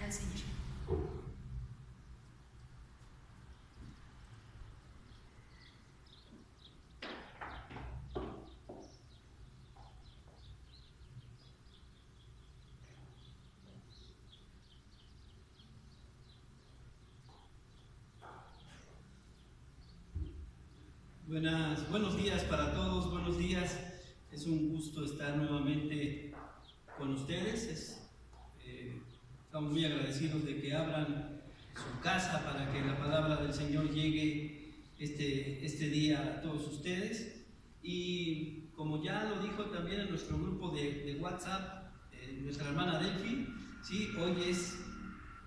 del Señor. Buenos días para todos, buenos días. Es un gusto estar nuevamente con ustedes. Estamos muy agradecidos de que abran su casa para que la palabra del Señor llegue este día a todos ustedes. Y como ya lo dijo también en nuestro grupo de WhatsApp, nuestra hermana Delphi, ¿sí? Hoy es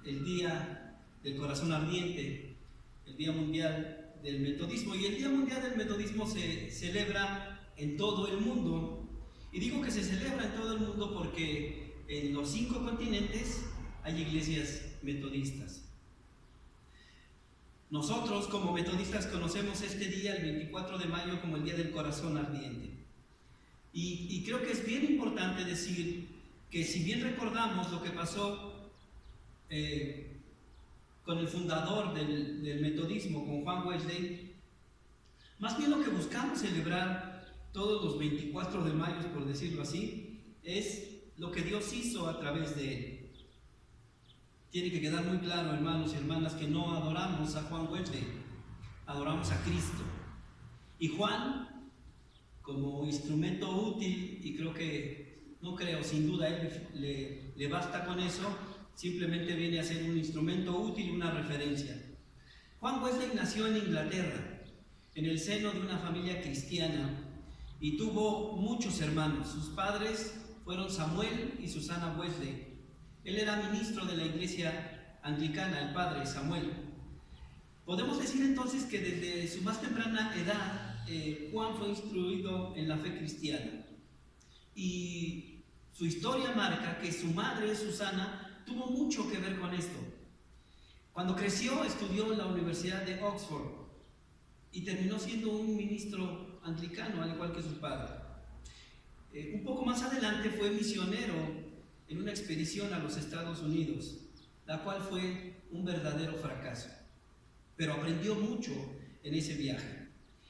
el Día del Corazón Ardiente, el Día Mundial del Metodismo, y el Día Mundial del Metodismo se celebra en todo el mundo. Y digo que se celebra en todo el mundo porque en los 5 continentes hay iglesias metodistas. Nosotros como metodistas conocemos este día, el 24 de mayo, como el Día del Corazón Ardiente. Y creo que es bien importante decir que si bien recordamos lo que pasó con el fundador del metodismo, con Juan Wesley, más bien lo que buscamos celebrar todos los 24 de mayo, por decirlo así, es lo que Dios hizo a través de él. Tiene que quedar muy claro, hermanos y hermanas, que no adoramos a Juan Wesley, adoramos a Cristo. Y Juan, como instrumento útil, y sin duda él le basta con eso, simplemente viene a ser un instrumento útil y una referencia. Juan Wesley nació en Inglaterra, en el seno de una familia cristiana, y tuvo muchos hermanos. Sus padres fueron Samuel y Susana Wesley. Él era ministro de la iglesia anglicana, el padre Samuel. Podemos decir entonces que desde su más temprana edad, Juan fue instruido en la fe cristiana. Y su historia marca que su madre, Susana, tuvo mucho que ver con esto. Cuando creció, estudió en la Universidad de Oxford y terminó siendo un ministro anglicano, al igual que su padre. Un poco más adelante fue misionero en una expedición a los Estados Unidos, la cual fue un verdadero fracaso, pero aprendió mucho en ese viaje.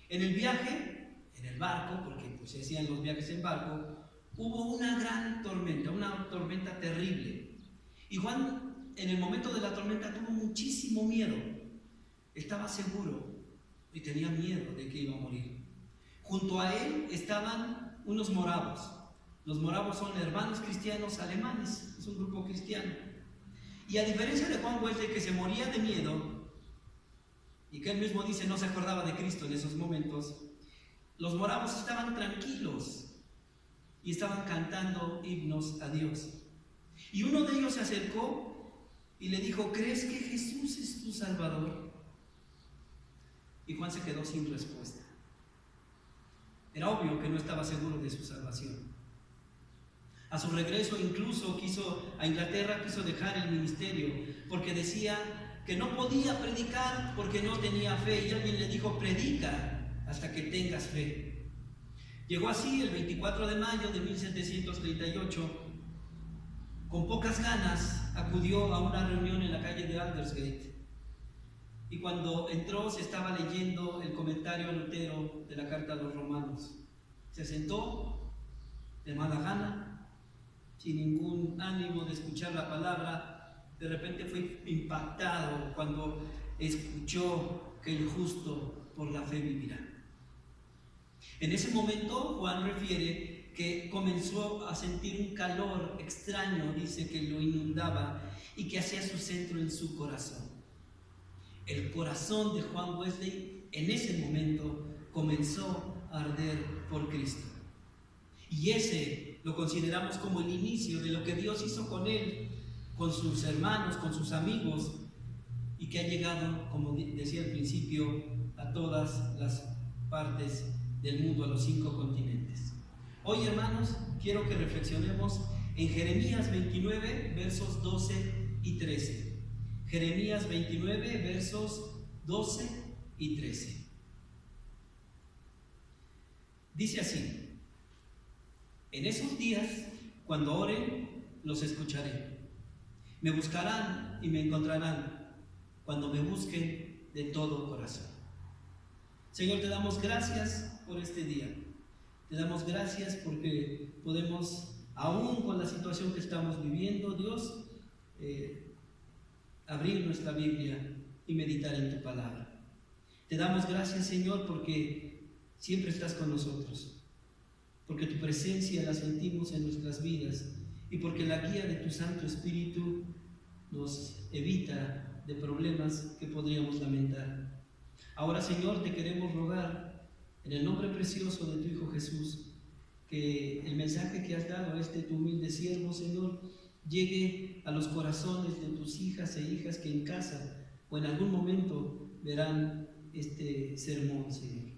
En el viaje, en el barco, porque pues, se hacían los viajes en barco, hubo una gran tormenta, una tormenta terrible. Y Juan, en el momento de la tormenta, tuvo muchísimo miedo. Estaba seguro y tenía miedo de que iba a morir. Junto a él estaban unos moravos. Los moravos son hermanos cristianos alemanes, es un grupo cristiano. Y a diferencia de Juan Wesley, que se moría de miedo, y que él mismo dice no se acordaba de Cristo en esos momentos, los moravos estaban tranquilos y estaban cantando himnos a Dios. Y uno de ellos se acercó y le dijo: ¿crees que Jesús es tu Salvador? Y Juan se quedó sin respuesta. Era obvio que no estaba seguro de su salvación. A su regreso incluso a Inglaterra quiso dejar el ministerio porque decía que no podía predicar porque no tenía fe, y alguien le dijo: predica hasta que tengas fe. Llegó así el 24 de mayo de 1738, con pocas ganas acudió a una reunión en la calle de Aldersgate, y cuando entró se estaba leyendo el comentario a Lutero de la carta a los romanos. Se sentó de mala gana, sin ningún ánimo de escuchar la palabra. De repente fue impactado cuando escuchó que el justo por la fe vivirá. En ese momento Juan refiere que comenzó a sentir un calor extraño, dice, que lo inundaba y que hacía su centro en su corazón. El corazón de Juan Wesley en ese momento comenzó a arder por Cristo. Y ese lo consideramos como el inicio de lo que Dios hizo con él, con sus hermanos, con sus amigos, y que ha llegado, como decía al principio, a todas las partes del mundo, a los 5 continentes. Hoy, hermanos, quiero que reflexionemos en Jeremías 29, versos 12 y 13. Jeremías 29, versos 12 y 13. Dice así: en esos días, cuando oren, los escucharé. Me buscarán y me encontrarán cuando me busquen de todo corazón. Señor, te damos gracias por este día. Te damos gracias porque podemos, aún con la situación que estamos viviendo, Dios, abrir nuestra Biblia y meditar en tu palabra. Te damos gracias, Señor, porque siempre estás con nosotros, porque tu presencia la sentimos en nuestras vidas y porque la guía de tu Santo Espíritu nos evita de problemas que podríamos lamentar. Ahora, Señor, te queremos rogar en el nombre precioso de tu Hijo Jesús, que el mensaje que has dado a este tu humilde siervo, Señor, llegue a los corazones de tus hijas e hijas que en casa o en algún momento verán este sermón, Señor.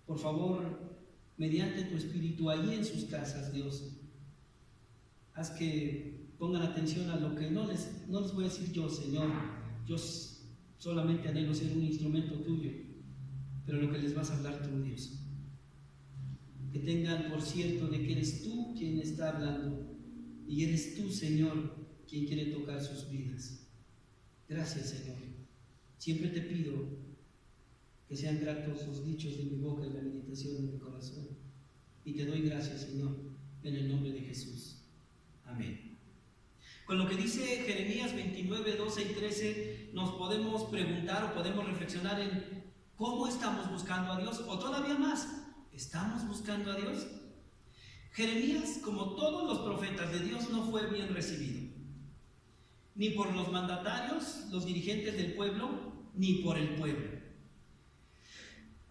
Por favor, mediante tu Espíritu allí en sus casas, Dios, haz que pongan atención a lo que no les voy a decir yo, Señor. Yo solamente anhelo ser un instrumento tuyo, pero lo que les vas a hablar tú, Dios. Que tengan por cierto de que eres tú quien está hablando y eres tú, Señor, quien quiere tocar sus vidas. Gracias, Señor. Siempre te pido que sean gratos los dichos de mi boca y la meditación de mi corazón. Y te doy gracias, Señor, en el nombre de Jesús. Amén. Con lo que dice Jeremías 29, 12 y 13, nos podemos preguntar o podemos reflexionar en cómo estamos buscando a Dios, o todavía más, ¿estamos buscando a Dios? Jeremías, como todos los profetas de Dios, no fue bien recibido, ni por los mandatarios, los dirigentes del pueblo, ni por el pueblo.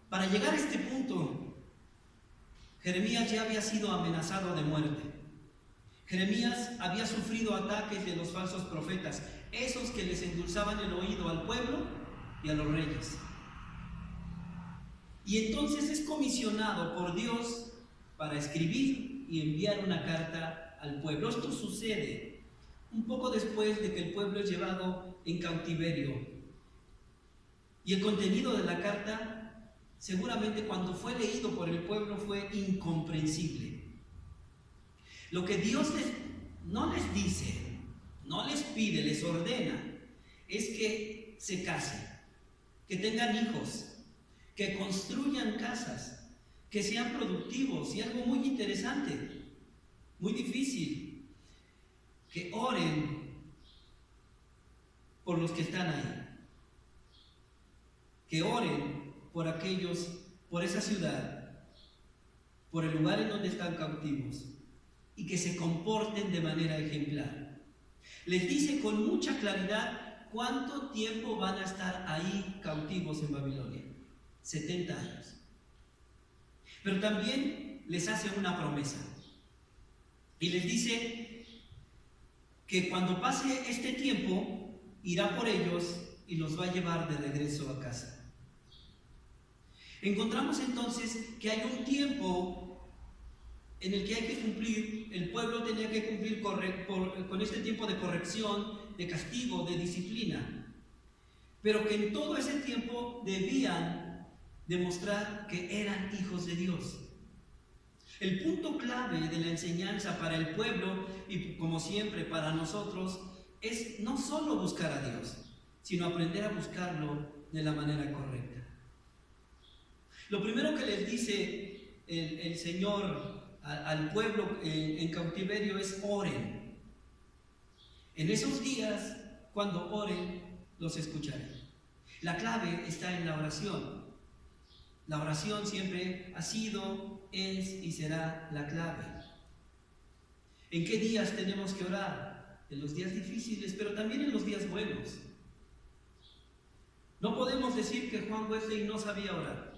Para llegar a este punto, Jeremías ya había sido amenazado de muerte. Jeremías había sufrido ataques de los falsos profetas, esos que les endulzaban el oído al pueblo y a los reyes. Y entonces es comisionado por Dios para escribir y enviar una carta al pueblo. Esto sucede un poco después de que el pueblo es llevado en cautiverio. Y el contenido de la carta, seguramente cuando fue leído por el pueblo, fue incomprensible. Lo que Dios no les dice, no les pide, les ordena, es que se casen, que tengan hijos, que construyan casas, que sean productivos y algo muy interesante, muy difícil, que oren por los que están ahí, que oren por aquellos, por esa ciudad, por el lugar en donde están cautivos, y que se comporten de manera ejemplar. Les dice con mucha claridad cuánto tiempo van a estar ahí cautivos en Babilonia. 70 años. Pero también les hace una promesa. Y les dice que cuando pase este tiempo, irá por ellos y los va a llevar de regreso a casa. Encontramos entonces que hay un tiempo en el que hay que cumplir, el pueblo tenía que cumplir con este tiempo de corrección, de castigo, de disciplina, pero que en todo ese tiempo debían demostrar que eran hijos de Dios. El punto clave de la enseñanza para el pueblo y como siempre para nosotros es no solo buscar a Dios, sino aprender a buscarlo de la manera correcta. Lo primero que les dice el Señor al pueblo en cautiverio es oren. En esos días, cuando oren, los escucharé. La clave está en la oración. La oración siempre ha sido, es y será la clave. ¿En qué días tenemos que orar? En los días difíciles, pero también en los días buenos. No podemos decir que Juan Wesley no sabía orar.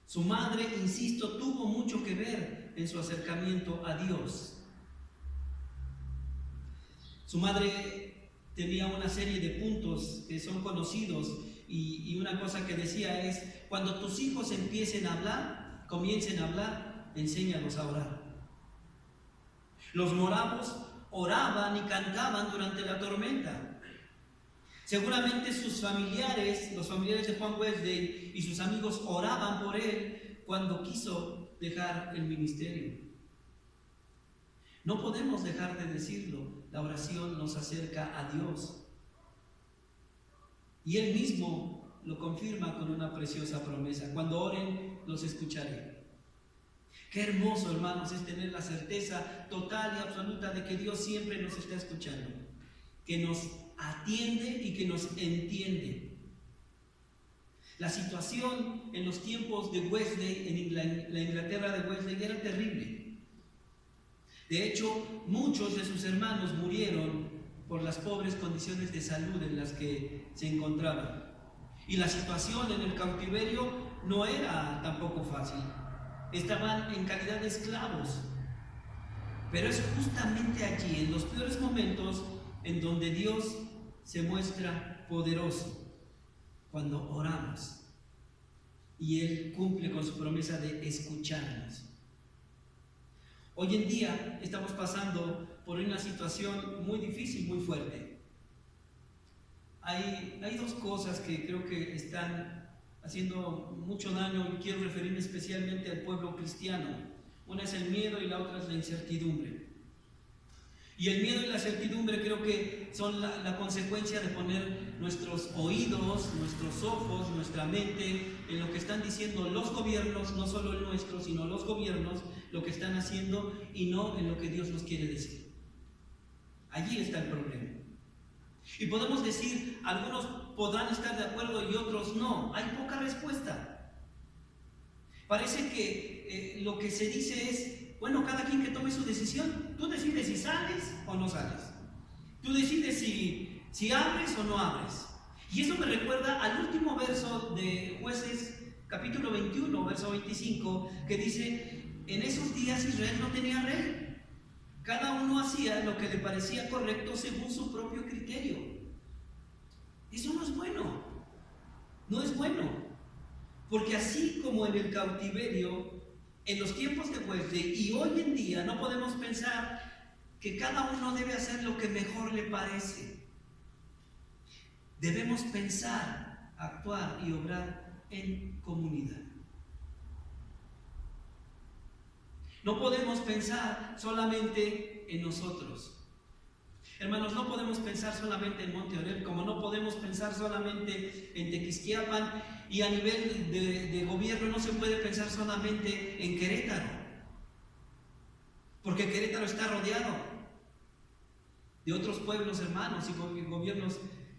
Su madre, insisto, tuvo mucho que ver en su acercamiento a Dios. Su madre tenía una serie de puntos que son conocidos y una cosa que decía es: cuando tus hijos comiencen a hablar, enséñalos a orar. Los moravos oraban y cantaban durante la tormenta. Seguramente sus familiares, los familiares de Juan Wesley y sus amigos oraban por él cuando quiso dejar el ministerio. No podemos dejar de decirlo. la oración nos acerca a Dios. Y Él mismo lo confirma con una preciosa promesa: cuando oren, los escucharé. Qué hermoso, hermanos, es tener la certeza total y absoluta de que Dios siempre nos está escuchando, que nos atiende y que nos entiende. La situación en los tiempos de Wesley, en la Inglaterra de Wesley, era terrible. De hecho, muchos de sus hermanos murieron por las pobres condiciones de salud en las que se encontraban. Y la situación en el cautiverio no era tampoco fácil. Estaban en calidad de esclavos. Pero es justamente allí, en los peores momentos, en donde Dios se muestra poderoso, cuando oramos. Y Él cumple con su promesa de escucharnos. Hoy en día estamos pasando por una situación muy difícil, muy fuerte. Hay dos cosas que creo que están haciendo mucho daño y quiero referirme especialmente al pueblo cristiano. Una es el miedo y la otra es la incertidumbre. Y el miedo y la incertidumbre creo que son la consecuencia de poner nuestros oídos, nuestros ojos, nuestra mente en lo que están diciendo los gobiernos, no solo el nuestro, sino los gobiernos, lo que están haciendo y no en lo que Dios nos quiere decir. Allí está el problema. Y podemos decir, algunos podrán estar de acuerdo y otros no. Hay poca respuesta. Parece que lo que se dice es, bueno, cada quien que tome su decisión. Tú decides si sales o no sales. Tú decides si abres o no abres. Y eso me recuerda al último verso de Jueces, capítulo 21, verso 25, que dice: en esos días Israel no tenía rey. Cada uno hacía lo que le parecía correcto según su propio criterio. Eso no es bueno. No es bueno. Porque así como en el cautiverio, en los tiempos de Wesley y hoy en día, no podemos pensar que cada uno debe hacer lo que mejor le parece. Debemos pensar, actuar y obrar en comunidad. No podemos pensar solamente en nosotros. Hermanos, no podemos pensar solamente en Monte Oreb, como no podemos pensar solamente en Tequisquiapan, y a nivel de gobierno no se puede pensar solamente en Querétaro, porque Querétaro está rodeado de otros pueblos hermanos y gobiernos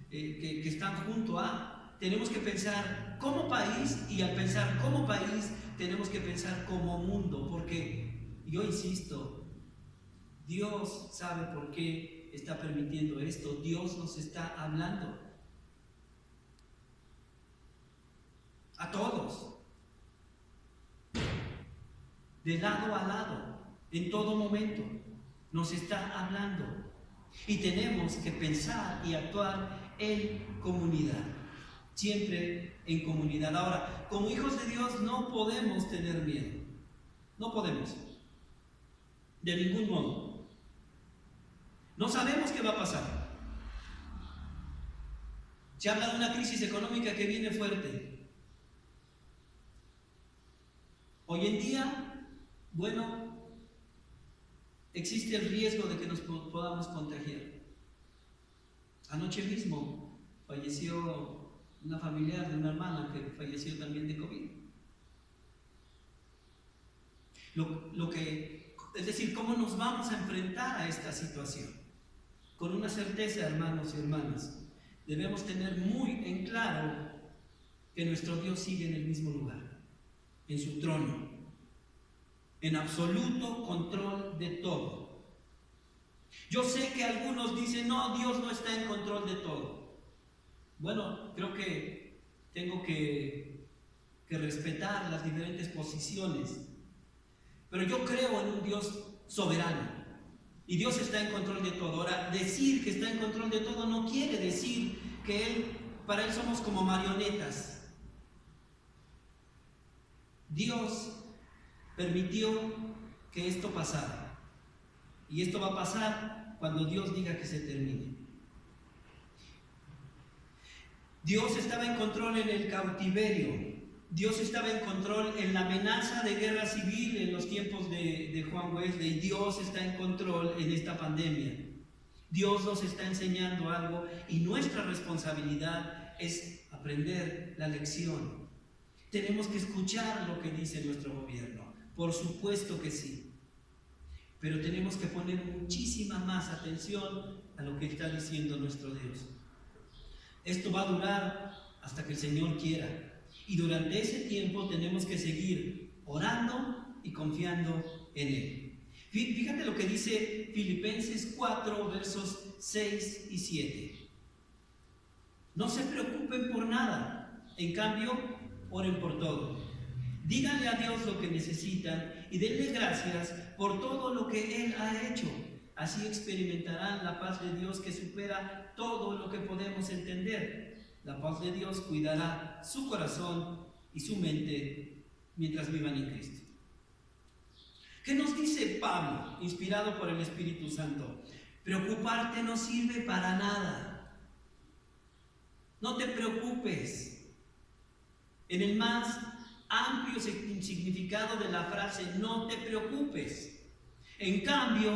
que están junto a. Tenemos que pensar como país, y al pensar como país tenemos que pensar como mundo, porque yo insisto, Dios sabe por qué está permitiendo esto. Dios nos está hablando a todos, de lado a lado, en todo momento nos está hablando, y tenemos que pensar y actuar en comunidad, siempre en comunidad. Ahora, como hijos de Dios no podemos tener miedo, no podemos, de ningún modo. No sabemos qué va a pasar. Se habla de una crisis económica que viene fuerte. Hoy en día, bueno, existe el riesgo de que nos podamos contagiar. Anoche mismo falleció una familiar de una hermana que falleció también de COVID. Es decir, ¿cómo nos vamos a enfrentar a esta situación? Con una certeza, hermanos y hermanas, debemos tener muy en claro que nuestro Dios sigue en el mismo lugar, en su trono, en absoluto control de todo. Yo sé que algunos dicen, no, Dios no está en control de todo. Bueno, creo que tengo que respetar las diferentes posiciones, pero yo creo en un Dios soberano, y Dios está en control de todo. Ahora, decir que está en control de todo no quiere decir que para Él somos como marionetas. Dios permitió que esto pasara, y esto va a pasar cuando Dios diga que se termine. Dios estaba en control en el cautiverio. Dios estaba en control en la amenaza de guerra civil en los tiempos de Juan Wesley. Dios está en control en esta pandemia. Dios nos está enseñando algo y nuestra responsabilidad es aprender la lección. Tenemos que escuchar lo que dice nuestro gobierno, por supuesto que sí, pero tenemos que poner muchísima más atención a lo que está diciendo nuestro Dios. Esto va a durar hasta que el Señor quiera, y durante ese tiempo tenemos que seguir orando y confiando en Él. Fíjate lo que dice Filipenses 4, versos 6 y 7. No se preocupen por nada, en cambio, oren por todo. Díganle a Dios lo que necesitan y denle gracias por todo lo que Él ha hecho. Así experimentarán la paz de Dios que supera todo lo que podemos entender. La paz de Dios cuidará su corazón y su mente mientras vivan en Cristo. ¿Qué nos dice Pablo, inspirado por el Espíritu Santo? Preocuparte no sirve para nada. No te preocupes. En el más amplio significado de la frase, no te preocupes. En cambio,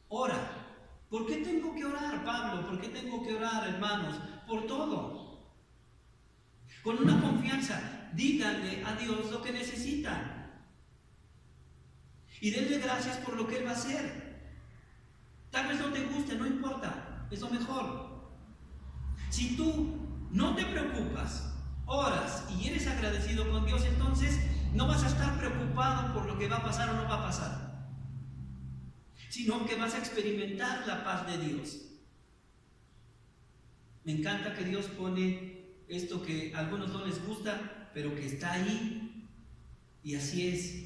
ora. ¿Por qué tengo que orar, Pablo? ¿Por qué tengo que orar, hermanos? Por todo. Con una confianza, díganle a Dios lo que necesitan. Y denle gracias por lo que Él va a hacer. Tal vez no te guste, no importa, es lo mejor. Si tú no te preocupas, oras y eres agradecido con Dios, entonces no vas a estar preocupado por lo que va a pasar o no va a pasar, sino que vas a experimentar la paz de Dios. Me encanta que Dios pone esto que a algunos no les gusta, pero que está ahí, y así es.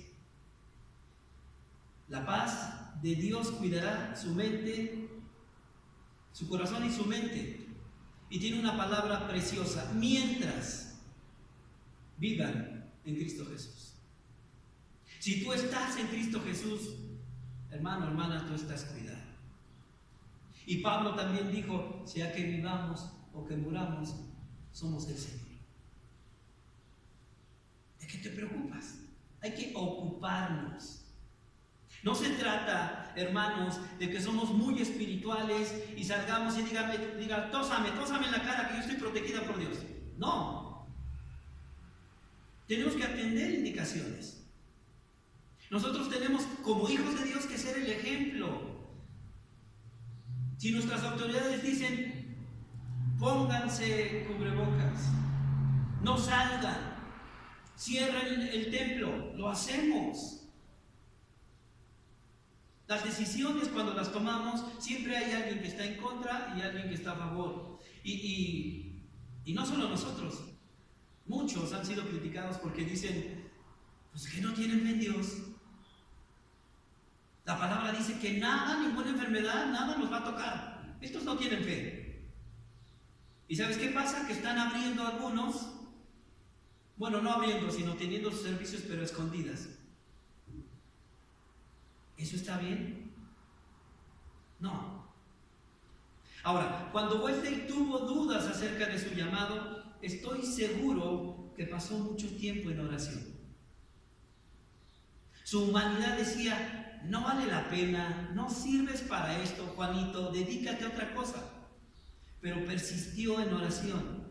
La paz de Dios cuidará su mente, su corazón y su mente. Y tiene una palabra preciosa: mientras vivan en Cristo Jesús. Si tú estás en Cristo Jesús, hermano, hermana, tú estás cuidado. Y Pablo también dijo, sea que vivamos o que muramos, somos del Señor. ¿De qué te preocupas? Hay que ocuparnos. No se trata, hermanos, de que somos muy espirituales y salgamos y diga, tósame en la cara que yo estoy protegida por Dios. No. Tenemos que atender indicaciones. Nosotros tenemos, como hijos de Dios, que ser el ejemplo. Si nuestras autoridades dicen, pónganse cubrebocas, no salgan, cierren el templo, lo hacemos. Las decisiones, cuando las tomamos, siempre hay alguien que está en contra y alguien que está a favor. Y no solo nosotros, muchos han sido criticados porque dicen, pues que no tienen fe en Dios. La palabra dice que nada, ninguna enfermedad, nada nos va a tocar. Estos no tienen fe. ¿Y sabes qué pasa? Que están abriendo algunos, bueno, no abriendo, sino teniendo sus servicios, pero escondidas. ¿Eso está bien? No. Ahora, cuando Wesley tuvo dudas acerca de su llamado, estoy seguro que pasó mucho tiempo en oración. Su humanidad decía, no vale la pena, no sirves para esto, Juanito, dedícate a otra cosa. Pero persistió en oración.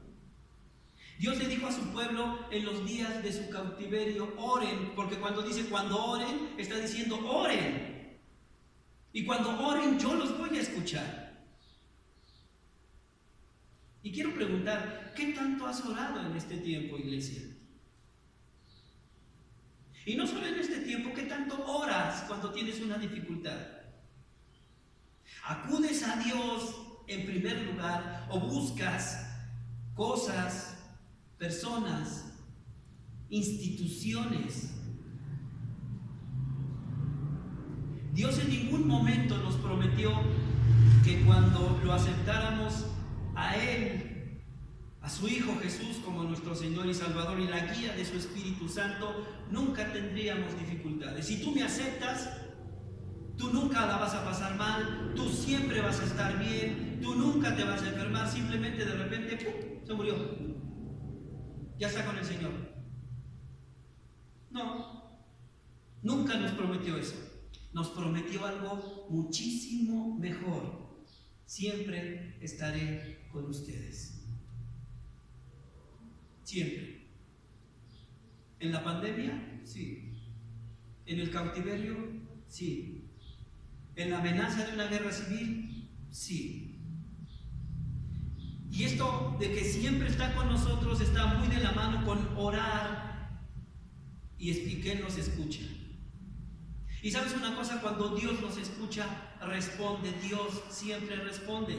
Dios le dijo a su pueblo en los días de su cautiverio, oren, porque cuando dice cuando oren, está diciendo oren. Y cuando oren, yo los voy a escuchar. Y quiero preguntar, ¿qué tanto has orado en este tiempo, iglesia? Y no solo en este tiempo, ¿qué tanto oras cuando tienes una dificultad? ¿Acudes a Dios en primer lugar o buscas cosas, personas, instituciones? Dios en ningún momento nos prometió que cuando lo aceptáramos a Él, a su Hijo Jesús como nuestro Señor y Salvador y la guía de su Espíritu Santo, nunca tendríamos dificultades. Si tú me aceptas, tú nunca la vas a pasar mal, tú siempre vas a estar bien, tú nunca te vas a enfermar, simplemente de repente ¡pum!, se murió. Ya está con el Señor. No, nunca nos prometió eso. Nos prometió algo muchísimo mejor. siempre estaré con ustedes. Siempre. ¿En la pandemia? Sí. ¿En el cautiverio? Sí. ¿En la amenaza de una guerra civil? Sí. Y esto de que siempre está con nosotros está muy de la mano con orar y que Él nos escucha. Y sabes una cosa, cuando Dios nos escucha, responde. Dios siempre responde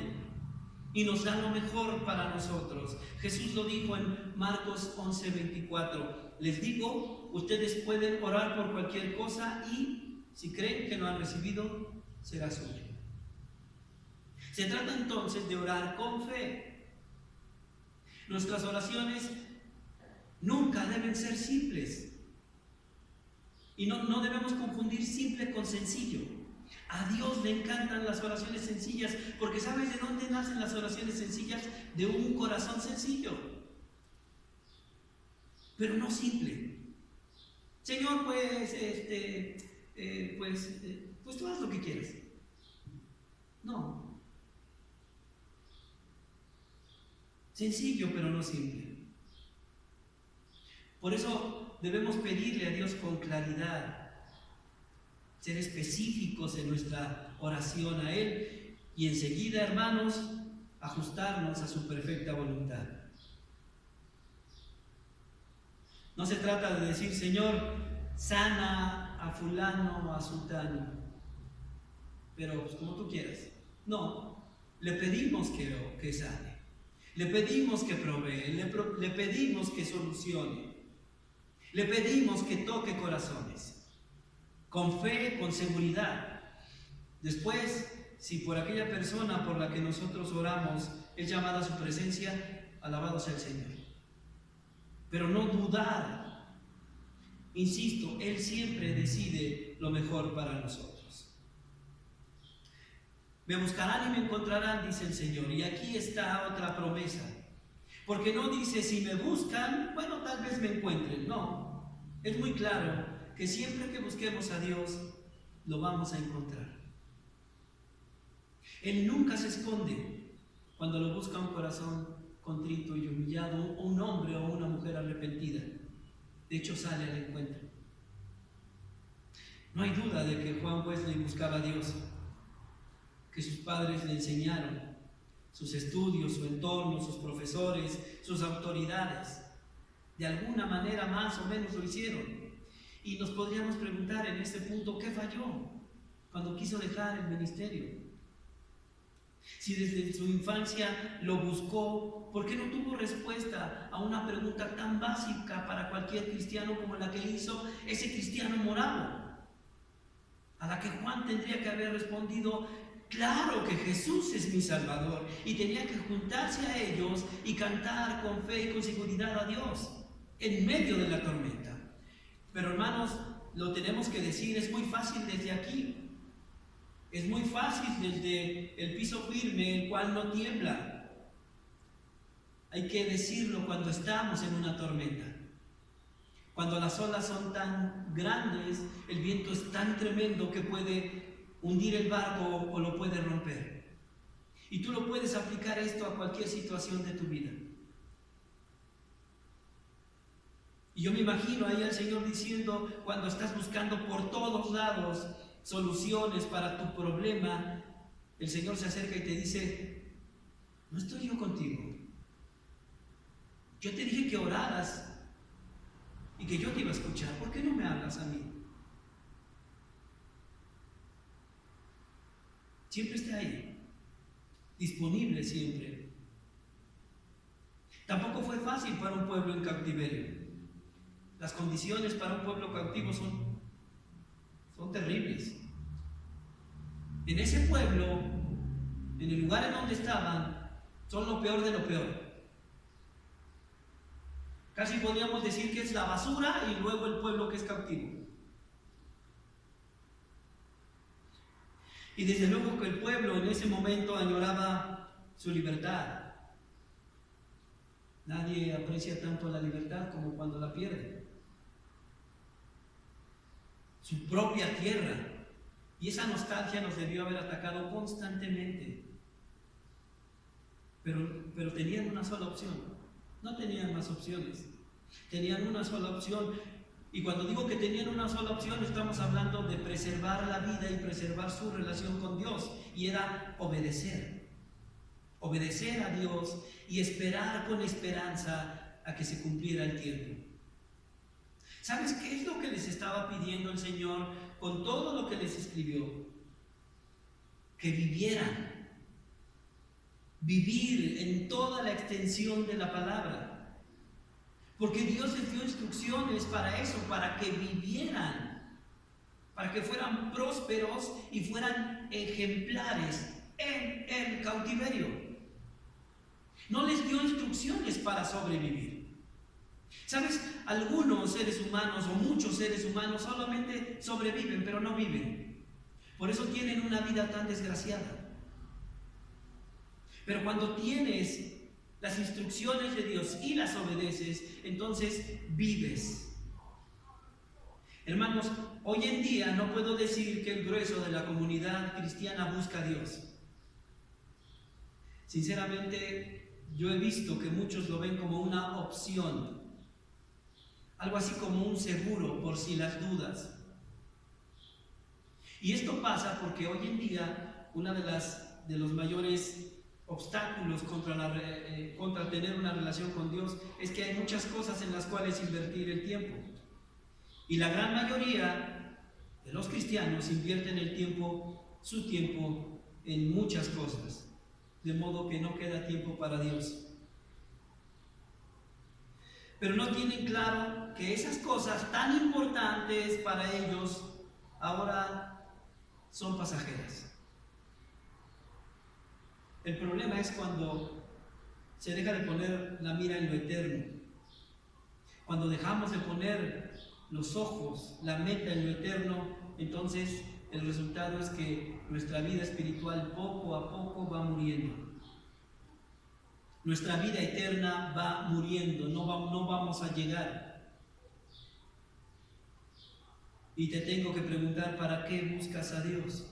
y nos da lo mejor para nosotros. Jesús lo dijo en Marcos 11:24. Les digo, ustedes pueden orar por cualquier cosa y si creen que lo han recibido, será suyo. Se trata entonces de orar con fe. Nuestras oraciones nunca deben ser simples. Y no debemos confundir simple con sencillo. A Dios le encantan las oraciones sencillas, porque ¿sabes de dónde nacen las oraciones sencillas? De un corazón sencillo, pero no simple. Señor, pues tú haz lo que quieras. No. Sencillo, pero no simple. Por eso debemos pedirle a Dios con claridad, ser específicos en nuestra oración a Él y enseguida, hermanos, ajustarnos a su perfecta voluntad. No se trata de decir, Señor, sana a fulano o a sultano, pero pues, como tú quieras. No, le pedimos que sane, le pedimos que provee, le pedimos que solucione, le pedimos que toque corazones, con fe, con seguridad. Después, si por aquella persona por la que nosotros oramos es llamada a su presencia, alabado sea el Señor. Pero no dudar. Insisto, Él siempre decide lo mejor para nosotros. Me buscarán y me encontrarán, dice el Señor. Y aquí está otra promesa. Porque no dice, si me buscan, bueno, tal vez me encuentren. No, es muy claro que siempre que busquemos a Dios, lo vamos a encontrar. Él nunca se esconde cuando lo busca un corazón contrito y humillado, o un hombre o una mujer arrepentida. De hecho, sale al encuentro. No hay duda de que Juan Wesley buscaba a Dios, que sus padres le enseñaron, sus estudios, su entorno, sus profesores, sus autoridades, de alguna manera más o menos lo hicieron. Y nos podríamos preguntar en este punto, ¿qué falló cuando quiso dejar el ministerio? Si desde su infancia lo buscó, ¿por qué no tuvo respuesta a una pregunta tan básica para cualquier cristiano como la que hizo ese cristiano morado? A la que Juan tendría que haber respondido, claro que Jesús es mi Salvador, y tenía que juntarse a ellos y cantar con fe y con seguridad a Dios en medio de la tormenta. Pero hermanos, lo tenemos que decir, es muy fácil desde aquí. Es muy fácil desde el piso firme, el cual no tiembla. Hay que decirlo cuando estamos en una tormenta. Cuando las olas son tan grandes, el viento es tan tremendo que puede hundir el barco o lo puede romper. Y tú lo puedes aplicar esto a cualquier situación de tu vida. Y yo me imagino ahí al Señor diciendo, cuando estás buscando por todos lados soluciones para tu problema, el Señor se acerca y te dice, no estoy yo contigo. Yo te dije que oraras y que yo te iba a escuchar. ¿Por qué no me hablas a mí? Siempre está ahí, disponible siempre. Tampoco fue fácil para un pueblo en cautiverio. Las condiciones para un pueblo cautivo son terribles. En ese pueblo, en el lugar en donde estaban, son lo peor de lo peor. Casi podríamos decir que es la basura y luego el pueblo que es cautivo. Y desde luego que el pueblo en ese momento añoraba su libertad. Nadie aprecia tanto la libertad como cuando la pierde. Su propia tierra. Y esa nostalgia nos debió haber atacado constantemente. pero tenían una sola opción. No tenían más opciones. Tenían una sola opción. Y cuando digo que tenían una sola opción, estamos hablando de preservar la vida y preservar su relación con Dios. Y era obedecer. Obedecer a Dios y esperar con esperanza a que se cumpliera el tiempo. ¿Sabes qué es lo que les estaba pidiendo el Señor con todo lo que les escribió? Que vivieran. Vivir en toda la extensión de la palabra. Porque Dios les dio instrucciones para eso, para que vivieran, para que fueran prósperos y fueran ejemplares en el cautiverio. No les dio instrucciones para sobrevivir. ¿Sabes? Algunos seres humanos o muchos seres humanos solamente sobreviven, pero no viven. Por eso tienen una vida tan desgraciada. Pero cuando tienes las instrucciones de Dios y las obedeces, entonces vives. Hermanos, hoy en día no puedo decir que el grueso de la comunidad cristiana busca a Dios. Sinceramente, yo he visto que muchos lo ven como una opción, algo así como un seguro por si las dudas. Y esto pasa porque hoy en día una de los mayores obstáculos contra tener una relación con Dios es que hay muchas cosas en las cuales invertir el tiempo. Y la gran mayoría de los cristianos invierten su tiempo en muchas cosas, de modo que no queda tiempo para Dios. Pero no tienen claro que esas cosas tan importantes para ellos ahora son pasajeras. El problema es cuando se deja de poner la mira en lo eterno. Cuando dejamos de poner los ojos, la meta en lo eterno, entonces el resultado es que nuestra vida espiritual poco a poco va muriendo. Nuestra vida eterna va muriendo, no vamos a llegar. Y te tengo que preguntar, ¿para qué buscas a Dios?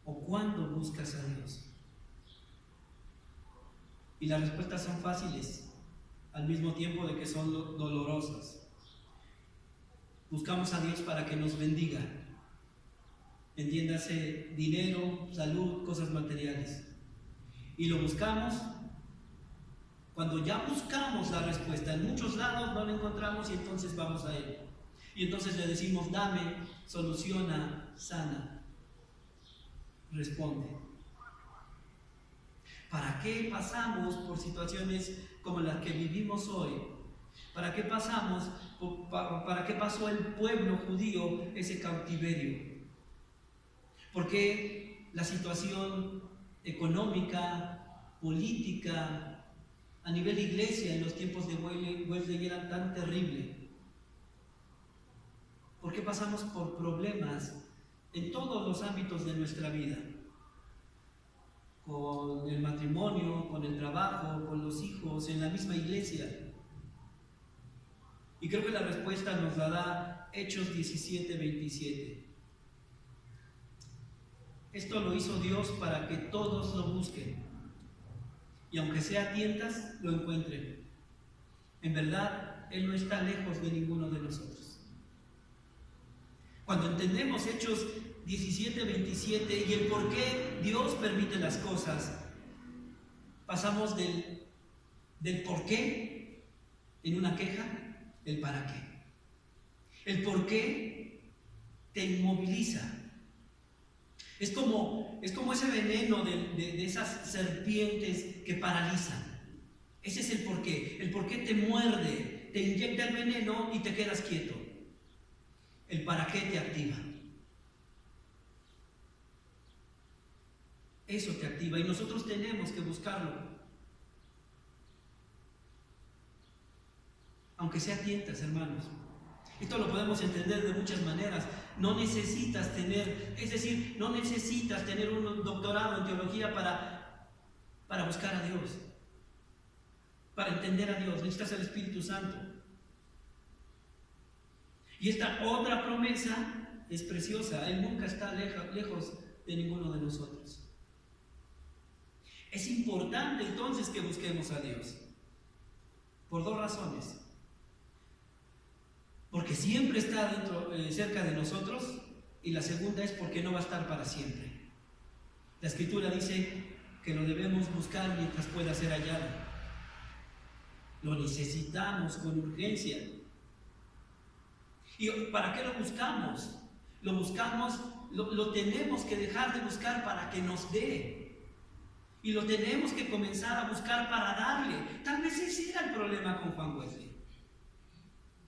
¿O cuándo buscas a Dios? Y las respuestas son fáciles, al mismo tiempo de que son dolorosas. Buscamos a Dios para que nos bendiga. Entiéndase, dinero, salud, cosas materiales. Y lo buscamos cuando ya buscamos la respuesta. En muchos lados no la encontramos y entonces vamos a Él. Y entonces le decimos, dame, soluciona, sana, responde. ¿Para qué pasamos por situaciones como las que vivimos hoy? ¿Para qué para qué pasó el pueblo judío ese cautiverio? ¿Por qué la situación económica, política, a nivel iglesia en los tiempos de Wesley era tan terrible? ¿Por qué pasamos por problemas en todos los ámbitos de nuestra vida? Con el matrimonio, con el trabajo, con los hijos, en la misma iglesia. Y creo que la respuesta nos la da Hechos 17:27. Esto lo hizo Dios para que todos lo busquen. Y aunque sea a tientas, lo encuentren. En verdad, Él no está lejos de ninguno de nosotros. Cuando entendemos Hechos 17:27 y el por qué Dios permite las cosas, pasamos del por qué en una queja, el para qué. El por qué te inmoviliza. Es como ese veneno de esas serpientes que paralizan. Ese es el porqué. El porqué te muerde, te inyecta el veneno y te quedas quieto. El para qué te activa. Eso te activa y nosotros tenemos que buscarlo. Aunque sea a tientas, hermanos. Esto lo podemos entender de muchas maneras. No necesitas tener un doctorado en teología para buscar a Dios, para entender a Dios. Necesitas el Espíritu Santo. Y esta otra promesa es preciosa. Él nunca está lejos de ninguno de nosotros. Es importante entonces que busquemos a Dios. Por dos razones. Porque siempre está cerca de nosotros, y la segunda es porque no va a estar para siempre. La Escritura dice que lo debemos buscar mientras pueda ser hallado. Lo necesitamos con urgencia. ¿Y para qué lo buscamos? Lo buscamos, lo tenemos que dejar de buscar para que nos dé. Y lo tenemos que comenzar a buscar para darle. Tal vez ese era el problema con Juan Wesley.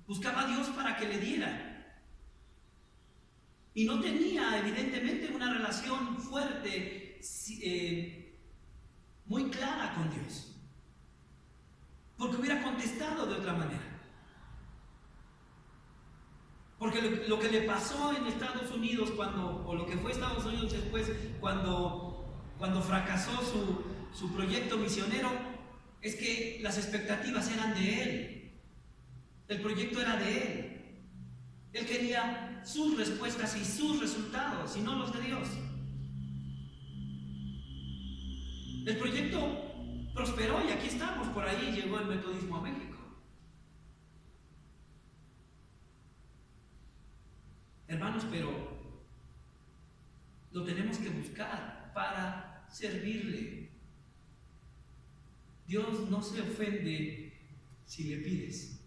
Buscaba a Dios para que le diera. Y no tenía, evidentemente, una relación fuerte, muy clara con Dios. Porque hubiera contestado de otra manera. Porque lo que le pasó en Estados Unidos o lo que fue Estados Unidos después, cuando fracasó su proyecto misionero, es que las expectativas eran de él. El proyecto era de él. Él quería sus respuestas y sus resultados, y no los de Dios. El proyecto prosperó y aquí estamos, por ahí llegó el metodismo a México. Hermanos, pero lo tenemos que buscar para servirle. Dios no se ofende si le pides.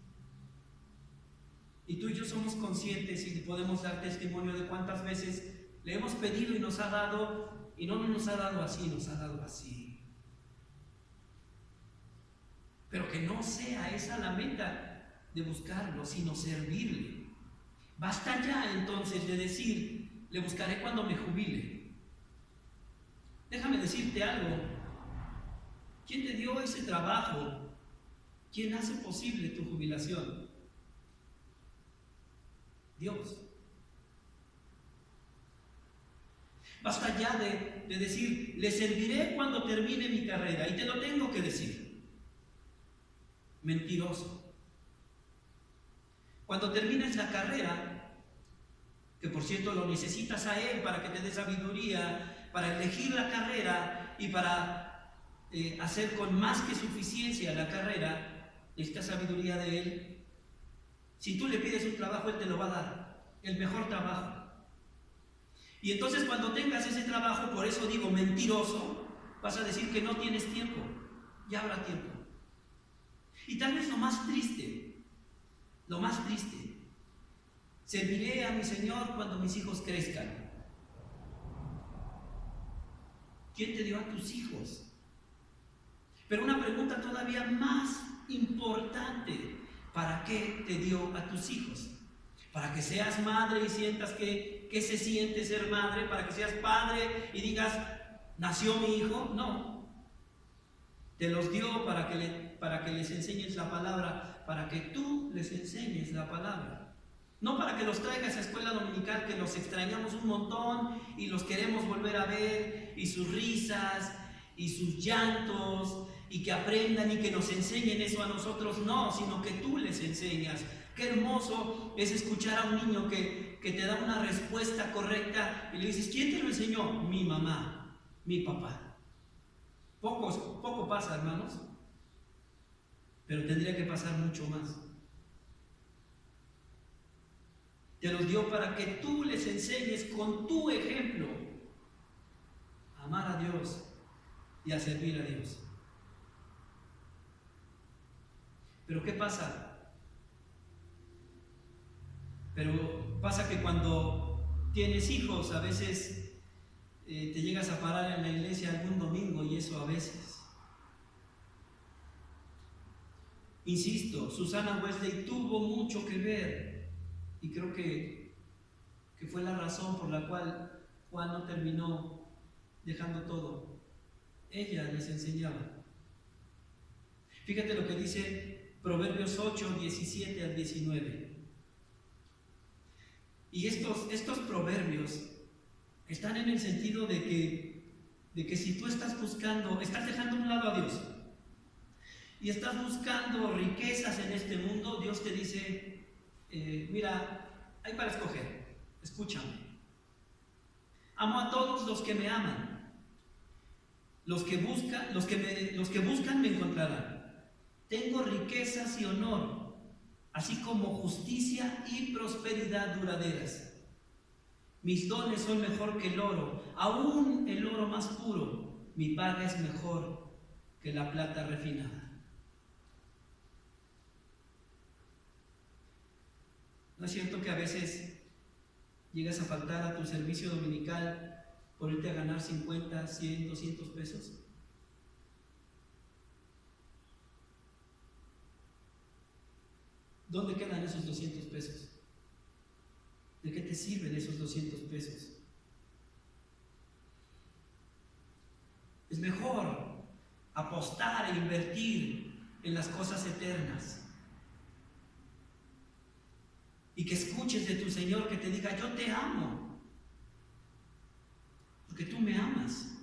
Y tú y yo somos conscientes y podemos dar testimonio de cuántas veces le hemos pedido y nos ha dado, y no nos ha dado así, nos ha dado así. Pero que no sea esa la meta de buscarlo, sino servirle. Basta ya entonces de decir, le buscaré cuando me jubile. Déjame decirte algo. ¿Quién te dio ese trabajo? ¿Quién hace posible tu jubilación? Dios. Basta ya de decir, le serviré cuando termine mi carrera, y te lo tengo que decir. Mentiroso. Cuando termines la carrera, que por cierto lo necesitas a Él para que te dé sabiduría, para elegir la carrera y para hacer con más que suficiencia la carrera, esta sabiduría de Él. Si tú le pides un trabajo, Él te lo va a dar, el mejor trabajo. Y entonces cuando tengas ese trabajo, por eso digo mentiroso, vas a decir que no tienes tiempo. Ya habrá tiempo. Y tal vez lo más triste, serviré a mi Señor cuando mis hijos crezcan. ¿Quién te dio a tus hijos? Pero una pregunta todavía más importante, ¿para qué te dio a tus hijos? ¿Para que seas madre y sientas que se siente ser madre? ¿Para que seas padre y digas, nació mi hijo? No. Te los dio para que les enseñes la palabra, para que tú les enseñes la palabra. No para que los traigas a escuela dominical, que los extrañamos un montón y los queremos volver a ver, y sus risas y sus llantos, y que aprendan y que nos enseñen eso a nosotros. No, sino que tú les enseñas. Qué hermoso es escuchar a un niño que te da una respuesta correcta y le dices, ¿quién te lo enseñó? Mi mamá, mi papá. Poco pasa, hermanos, pero tendría que pasar mucho más. Te los dio para que tú les enseñes con tu ejemplo a amar a Dios y a servir a Dios. Pero ¿qué pasa? Pero pasa que cuando tienes hijos, a veces te llegas a parar en la iglesia algún domingo, y eso a veces. Insisto, Susana Wesley tuvo mucho que ver, y creo que fue la razón por la cual Juan no terminó dejando todo. Ella les enseñaba. Fíjate lo que dice Proverbios 8, 17 al 19. Y estos proverbios están en el sentido de que si tú estás dejando a un lado a Dios y estás buscando riquezas en este mundo, Dios te dice, mira, hay para escoger, escúchame. Amo a todos los que me aman. Los que buscan me encontrarán. Tengo riquezas y honor, así como justicia y prosperidad duraderas. Mis dones son mejor que el oro, aún el oro más puro. Mi paga es mejor que la plata refinada. ¿No es cierto que a veces llegas a faltar a tu servicio dominical por irte a ganar 50, 100, 200 pesos? ¿Dónde quedan esos 200 pesos? ¿De qué te sirven esos 200 pesos? Es mejor apostar e invertir en las cosas eternas. Y que escuches de tu Señor que te diga: yo te amo, porque tú me amas.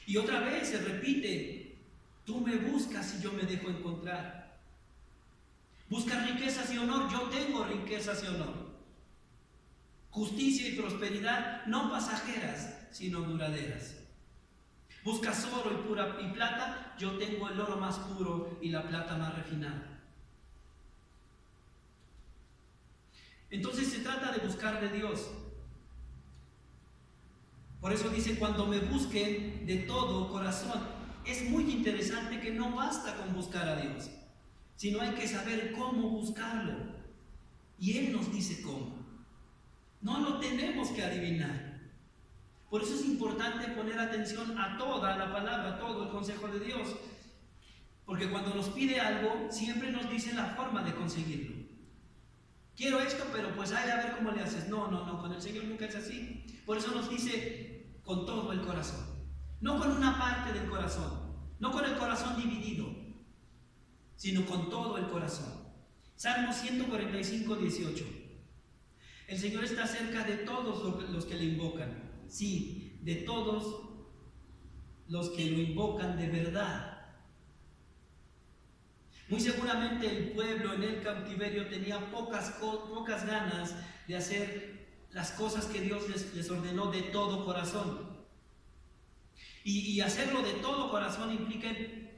Y otra vez se repite: tú me buscas y yo me dejo encontrar. Buscas riquezas y honor, yo tengo riquezas y honor. Justicia y prosperidad, no pasajeras, sino duraderas. Buscas oro y plata, yo tengo el oro más puro y la plata más refinada. Entonces se trata de buscar de Dios. Por eso dice: cuando me busquen de todo corazón. Es muy interesante que no basta con buscar a Dios, sino hay que saber cómo buscarlo. Y Él nos dice cómo. No lo tenemos que adivinar. Por eso es importante poner atención a toda la palabra, a todo el consejo de Dios. Porque cuando nos pide algo, siempre nos dice la forma de conseguirlo. Quiero esto, pero pues a ver cómo le haces. No, con el Señor nunca es así. Por eso nos dice con todo el corazón. No con una parte del corazón, no con el corazón dividido, sino con todo el corazón. Salmo 145, 18. El Señor está cerca de todos los que le invocan. Sí, de todos los que lo invocan de verdad. Muy seguramente el pueblo en el cautiverio tenía pocas ganas de hacer las cosas que Dios les ordenó de todo corazón. Y hacerlo de todo corazón implica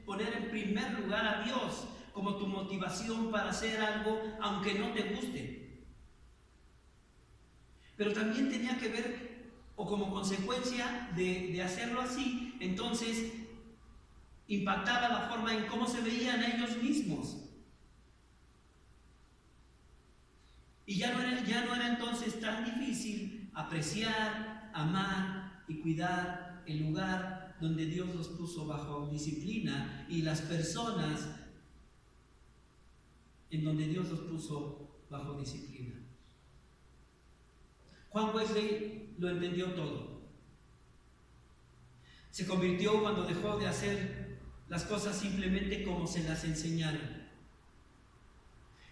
poner en primer lugar a Dios como tu motivación para hacer algo aunque no te guste. Pero también tenía que ver, o como consecuencia de hacerlo así, entonces impactaba la forma en cómo se veían ellos mismos. Y ya no era entonces tan difícil apreciar, amar y cuidar el lugar donde Dios los puso bajo disciplina y las personas en donde Dios los puso bajo disciplina. Juan Wesley lo entendió todo. Se convirtió cuando dejó de hacer las cosas simplemente como se las enseñaron.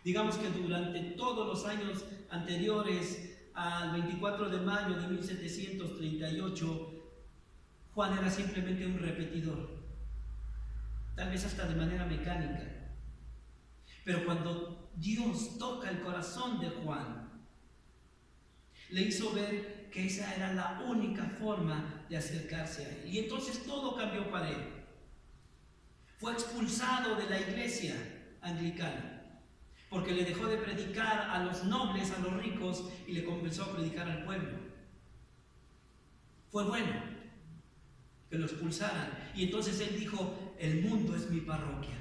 Digamos que durante todos los años anteriores al 24 de mayo de 1738, Juan era simplemente un repetidor, tal vez hasta de manera mecánica. Pero cuando Dios toca el corazón de Juan, le hizo ver que esa era la única forma de acercarse a Él. Y entonces todo cambió para él. Fue expulsado de la iglesia anglicana, porque le dejó de predicar a los nobles, a los ricos, y le comenzó a predicar al pueblo. Fue bueno que lo expulsaran. Y entonces él dijo: el mundo es mi parroquia.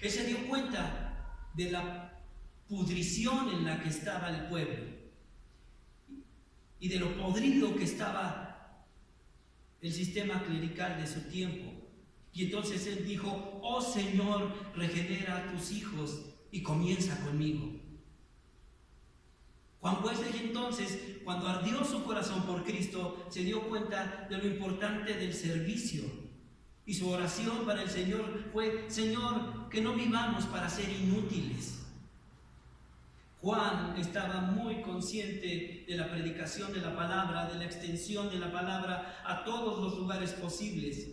Él se dio cuenta de la pudrición en la que estaba el pueblo y de lo podrido que estaba el sistema clerical de su tiempo. Y entonces él dijo: oh Señor, regenera a tus hijos y comienza conmigo. Juan Wesley entonces, cuando ardió su corazón por Cristo, se dio cuenta de lo importante del servicio. Y su oración para el Señor fue: Señor, que no vivamos para ser inútiles. Juan estaba muy consciente de la predicación de la palabra, de la extensión de la palabra a todos los lugares posibles.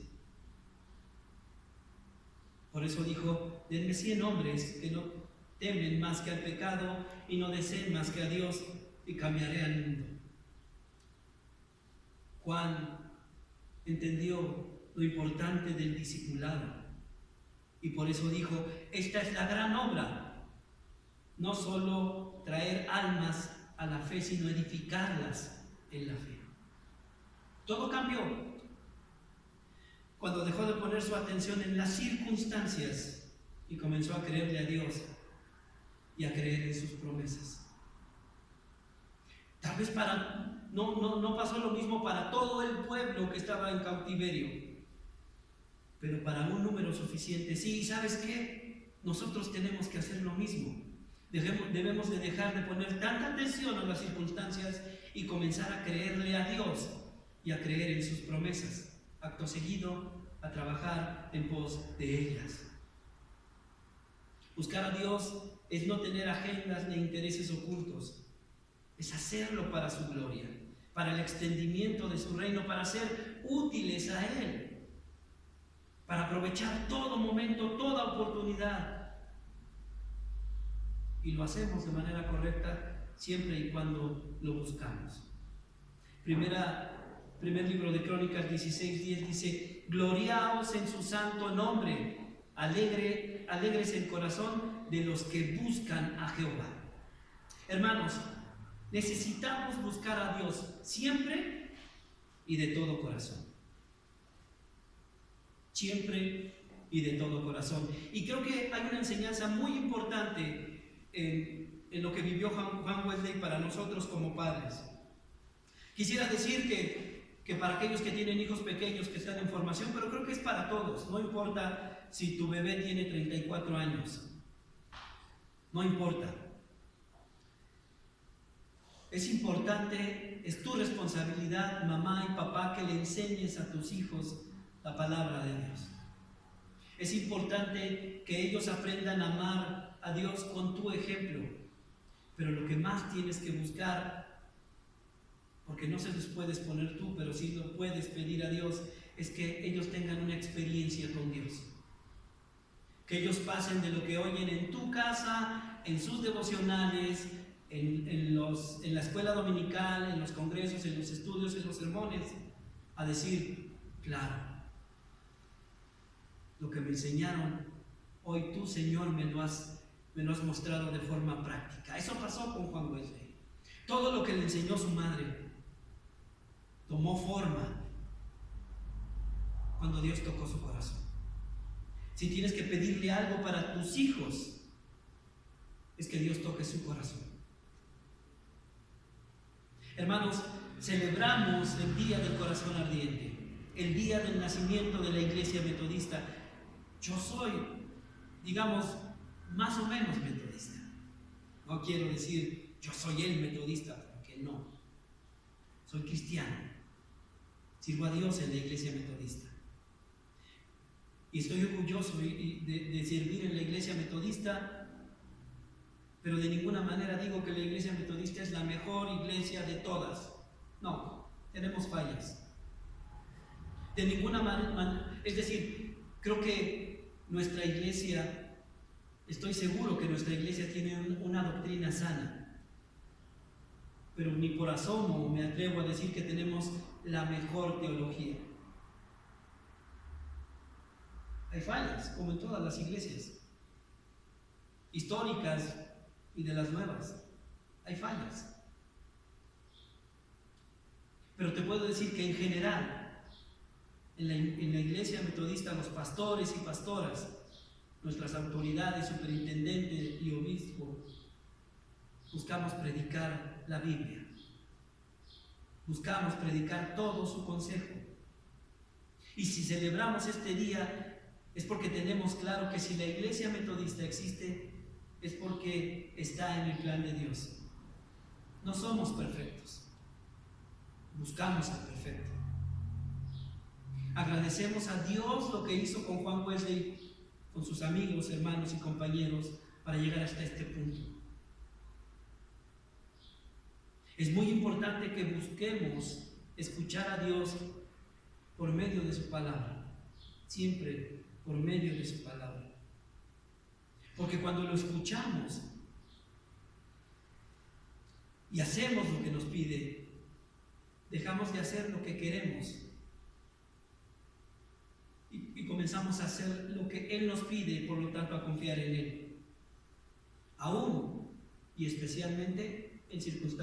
Por eso dijo: denme 100 hombres que no temen más que al pecado y no deseen más que a Dios, y cambiaré al mundo. Juan entendió lo importante del discipulado. Y por eso dijo, esta es la gran obra. No solo traer almas a la fe, sino edificarlas en la fe. Todo cambió cuando dejó de poner su atención en las circunstancias y comenzó a creerle a Dios y a creer en sus promesas. Tal vez no pasó lo mismo para todo el pueblo que estaba en cautiverio, pero para un número suficiente sí. ¿Y sabes qué? Nosotros tenemos que hacer lo mismo. Debemos de dejar de poner tanta atención a las circunstancias y comenzar a creerle a Dios y a creer en sus promesas. Acto seguido, a trabajar en pos de ellas. Buscar a Dios es no tener agendas ni intereses ocultos. Es hacerlo para su gloria, para el extendimiento de su reino, para ser útiles a Él, para aprovechar todo momento, toda oportunidad. Y lo hacemos de manera correcta siempre y cuando lo buscamos. Primer libro de Crónicas 16:10 dice: gloriaos en su santo nombre, alegres el corazón de los que buscan a Jehová. Hermanos, necesitamos buscar a Dios siempre y de todo corazón. Siempre y de todo corazón. Y creo que hay una enseñanza muy importante en lo que vivió Juan Wesley para nosotros como padres. Quisiera decir que para aquellos que tienen hijos pequeños que están en formación, pero creo que es para todos. No importa si tu bebé tiene 34 años. No importa. Es importante, es tu responsabilidad, mamá y papá, que le enseñes a tus hijos la palabra de Dios. Es importante que ellos aprendan a amar a Dios con tu ejemplo. Pero lo que más tienes que buscar, porque no se los puedes poner tú, pero sí lo puedes pedir a Dios, es que ellos tengan una experiencia con Dios. Que ellos pasen de lo que oyen en tu casa, en sus devocionales, en la escuela dominical, en los congresos, en los estudios, en los sermones, a decir, claro, lo que me enseñaron, hoy tú, Señor, me lo has mostrado de forma práctica. Eso pasó con Juan Wesley. Todo lo que le enseñó su madre tomó forma cuando Dios tocó su corazón. Si tienes que pedirle algo para tus hijos, es que Dios toque su corazón. Hermanos, celebramos el Día del Corazón Ardiente, el día del nacimiento de la Iglesia Metodista. Yo soy, digamos, más o menos metodista. No quiero decir yo soy el metodista, porque no. Soy cristiano. Sirvo a Dios en la Iglesia Metodista. Y estoy orgulloso de servir en la Iglesia Metodista, pero de ninguna manera digo que la Iglesia Metodista es la mejor iglesia de todas. No, tenemos fallas. De ninguna manera, es decir, creo que nuestra iglesia, estoy seguro que nuestra iglesia tiene una doctrina sana, pero ni por asomo me atrevo a decir que tenemos la mejor teología. Hay fallas, como en todas las iglesias, históricas y de las nuevas. Hay fallas. Pero te puedo decir que en general, en la Iglesia Metodista, los pastores y pastoras, nuestras autoridades, superintendente y obispo, buscamos predicar la Biblia. Buscamos predicar todo su consejo. Y si celebramos este día, es porque tenemos claro que si la Iglesia Metodista existe, es porque está en el plan de Dios. No somos perfectos. Buscamos al perfecto. Agradecemos a Dios lo que hizo con Juan Wesley, con sus amigos, hermanos y compañeros, para llegar hasta este punto. Es muy importante que busquemos escuchar a Dios por medio de su palabra, siempre por medio de su palabra. Porque cuando lo escuchamos y hacemos lo que nos pide, dejamos de hacer lo que queremos comenzamos a hacer lo que Él nos pide y por lo tanto a confiar en Él. Aún y especialmente en circunstancias